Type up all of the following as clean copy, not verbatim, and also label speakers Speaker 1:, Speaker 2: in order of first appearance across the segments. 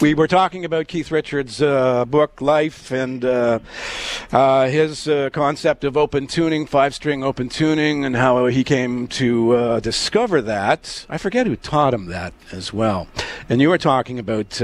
Speaker 1: We were talking about Keith Richards' book, Life, and his concept of open tuning, 5-string open tuning, and how he came to discover that. I forget who taught him that as well. And you were talking about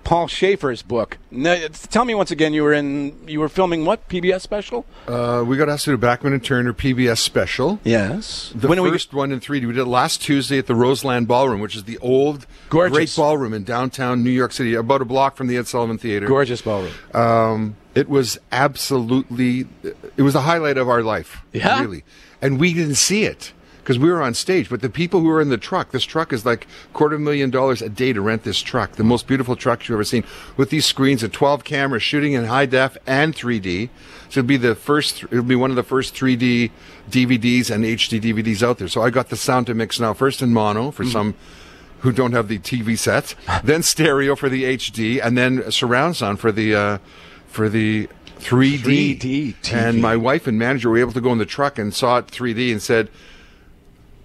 Speaker 1: Paul Schaefer's book. Now, tell me once again, you were filming what? PBS special?
Speaker 2: We got asked to do Bachman and Turner PBS special.
Speaker 1: Yes.
Speaker 2: The first one in 3D. We did it last Tuesday at the Roseland Ballroom, which is the old, great ballroom in downtown New York City, about a block from the Ed Sullivan Theater.
Speaker 1: Gorgeous ballroom.
Speaker 2: It was absolutely, it was the highlight of our life.
Speaker 1: Yeah?
Speaker 2: Really. And we didn't see it, because we were on stage, but the people who were in the truck, this truck is like $250,000 a day to rent this truck. The most beautiful truck you've ever seen, with these screens and 12 cameras shooting in high def and 3D. So it'll be one of the first 3D DVDs and HD DVDs out there. So I got the sound to mix now, first in mono for some who don't have the TV sets, then stereo for the HD, and then surround sound for the 3D.
Speaker 1: 3D TV.
Speaker 2: And my wife and manager were able to go in the truck and saw it 3D and said,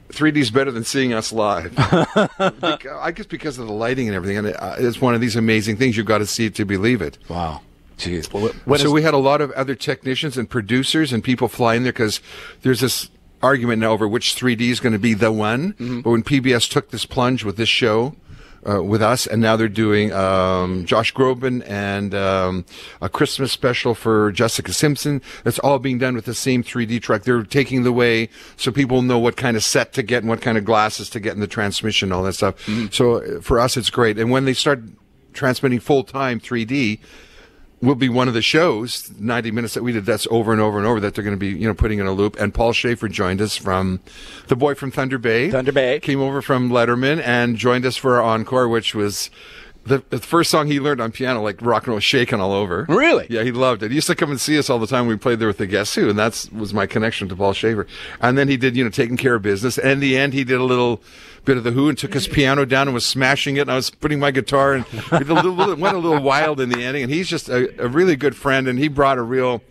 Speaker 2: 3D is better than seeing us live. I guess because of the lighting and everything. And it's one of these amazing things. You've got to see it to believe it.
Speaker 1: Wow. Jeez.
Speaker 2: So we had a lot of other technicians and producers and people flying there, because there's this argument now over which 3D is going to be the one. But when PBS took this plunge with this show, with us, and now they're doing Josh Groban and a Christmas special for Jessica Simpson. That's all being done with the same 3D truck. They're taking the way so people know what kind of set to get and what kind of glasses to get in the transmission, all that stuff. So for us, it's great. And when they start transmitting full-time 3D, will be one of the shows, 90 minutes that we did, that's over and over and over, that they're going to be, putting in a loop. And Paul Schaefer joined us from the boy from Thunder Bay. Came over from Letterman and joined us for our encore, which was the first song he learned on piano, like rock and roll, shaking all over.
Speaker 1: Really?
Speaker 2: Yeah, he loved it. He used to come and see us all the time. We played there with the Guess Who, and that was my connection to Paul Schaefer. And then he did, Taking Care of Business. And in the end, he did a little bit of the Who and took his piano down and was smashing it. And I was putting my guitar, and we went a little wild in the ending. And he's just a really good friend, and he brought a real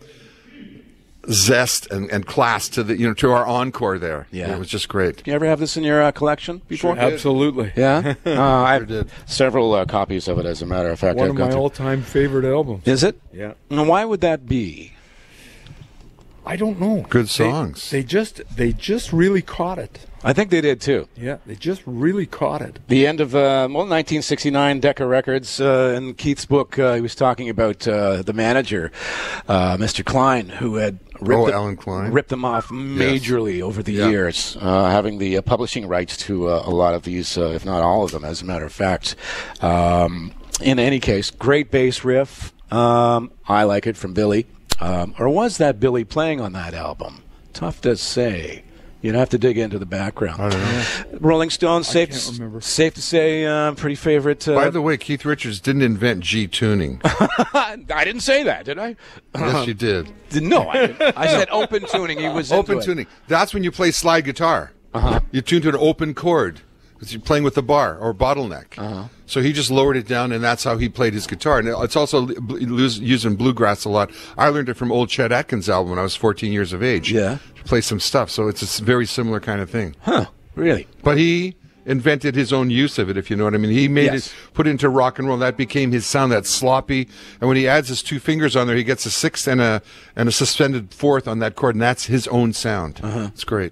Speaker 2: zest and class to the to our encore there.
Speaker 1: Yeah,
Speaker 2: it was just great.
Speaker 1: Do you ever have this in your collection before?
Speaker 3: Sure, absolutely.
Speaker 1: Yeah, I did several copies of it. As a matter of fact,
Speaker 3: one of my all-time favorite albums.
Speaker 1: Is it?
Speaker 3: Yeah.
Speaker 1: And why would that be?
Speaker 3: I don't know.
Speaker 2: Good songs.
Speaker 3: They just really caught it.
Speaker 1: I think they did too.
Speaker 3: Yeah, they just really caught it.
Speaker 1: The end of 1969, Decca Records. In Keith's book, he was talking about the manager, Mr. Klein, who had ripped them off majorly over the years, having the publishing rights to a lot of these, if not all of them, as a matter of fact. In any case, great bass riff. I like it, from Billy. Or was that Billy playing on that album? Tough to say. You'd have to dig into the background.
Speaker 2: I don't know.
Speaker 1: Rolling Stones, safe to say, pretty favorite.
Speaker 2: By the way, Keith Richards didn't invent G tuning.
Speaker 1: I didn't say that, did I?
Speaker 2: Yes, you did.
Speaker 1: No, I didn't. I said open tuning. He was
Speaker 2: open tuning. That's when you play slide guitar. You tune to an open chord, because you're playing with the bar or bottleneck. So he just lowered it down, and that's how he played his guitar. And it's also used in bluegrass a lot. I learned it from old Chet Atkins' album when I was 14 years of age.
Speaker 1: Yeah.
Speaker 2: To play some stuff. So it's a very similar kind of thing.
Speaker 1: Huh. Really?
Speaker 2: But he invented his own use of it, if you know what I mean. He made it, put it into rock and roll. That became his sound, that sloppy. And when he adds his two fingers on there, he gets a sixth and a suspended fourth on that chord, and that's his own sound. It's great.